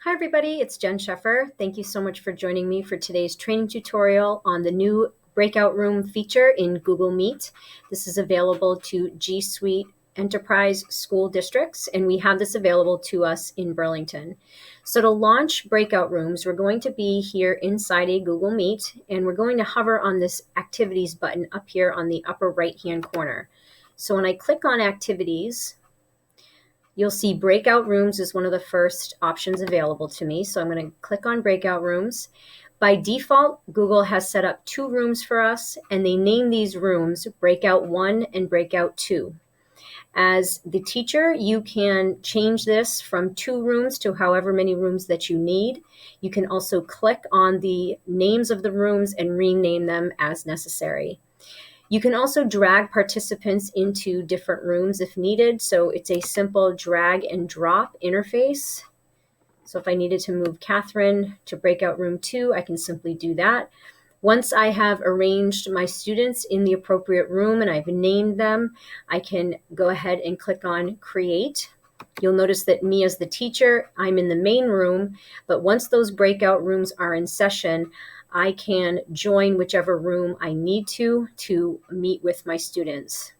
Hi everybody, it's Jen Sheffer. Thank you so much for joining me for today's training tutorial on the new Breakout Room feature in Google Meet. This is available to GSuite Enterprise school districts, and we have this available to us in Burlington. So to launch Breakout Rooms, we're going to be here inside a Google Meet, and we're going to hover on this Activities button up here on the upper right-hand corner. So when I click on Activities, you'll see Breakout Rooms is one of the first options available to me. So I'm going to click on Breakout Rooms. By default, Google has set up 2 rooms for us, and they name these rooms Breakout 1 and Breakout 2. As the teacher, you can change this from 2 rooms to however many rooms that you need. You can also click on the names of the rooms and rename them as necessary. You can also drag participants into different rooms if needed. So it's a simple drag and drop interface. So if I needed to move Catherine to Breakout Room 2, I can simply do that. Once I have arranged my students in the appropriate room and I've named them, I can go ahead and click on Create. You'll notice that me as the teacher, I'm in the main room, but once those breakout rooms are in session, I can join whichever room I need to meet with my students.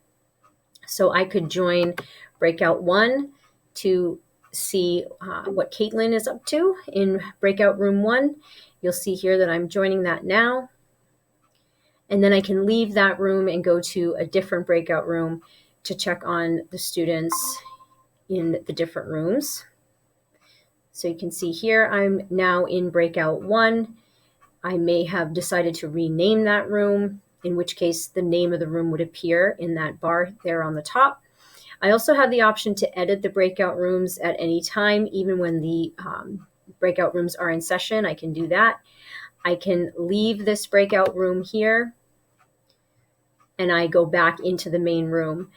So I could join Breakout 1 to see what Caitlin is up to in Breakout Room 1. You'll see here that I'm joining that now. And then I can leave that room and go to a different breakout room to check on the students in the different rooms. So you can see here, I'm now in Breakout 1. I may have decided to rename that room, in which case the name of the room would appear in that bar there on the top. I also have the option to edit the breakout rooms at any time, even when the breakout rooms are in session. I can do that. I can leave this breakout room here, and I go back into the main room.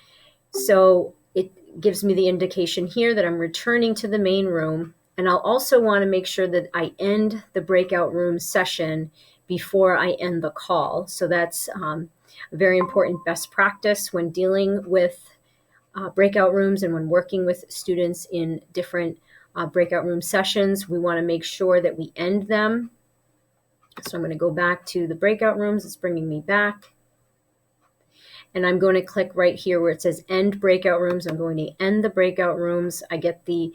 So it gives me the indication here that I'm returning to the main room. And I'll also want to make sure that I end the breakout room session before I end the call. So that's a very important best practice when dealing with breakout rooms and when working with students in different breakout room sessions. We want to make sure that we end them. So I'm going to go back to the breakout rooms. It's bringing me back. And I'm going to click right here where it says End Breakout Rooms. I'm going to end the breakout rooms. I get the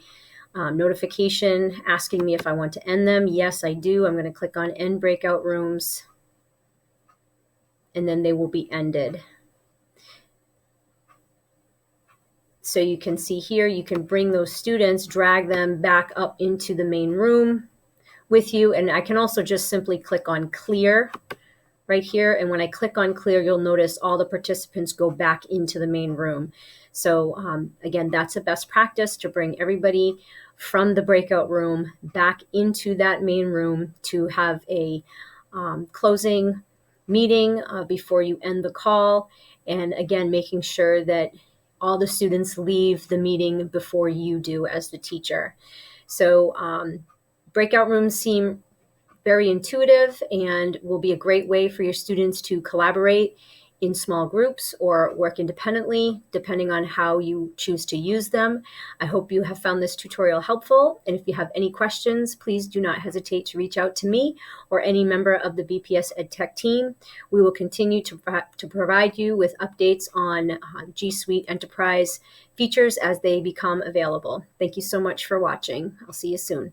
notification asking me if I want to end them. Yes, I do. I'm going to click on End Breakout Rooms, and then they will be ended. So you can see here, you can bring those students, drag them back up into the main room with you. And I can also just simply click on Clear right here. And when I click on Clear, you'll notice all the participants go back into the main room. So again, that's a best practice to bring everybody from the breakout room back into that main room to have a closing meeting before you end the call. And again, making sure that all the students leave the meeting before you do as the teacher. So breakout rooms seem very intuitive and will be a great way for your students to collaborate in small groups or work independently, depending on how you choose to use them. I hope you have found this tutorial helpful. And if you have any questions, please do not hesitate to reach out to me or any member of the BPS EdTech team. We will continue to provide you with updates on GSuite Enterprise features as they become available. Thank you so much for watching. I'll see you soon.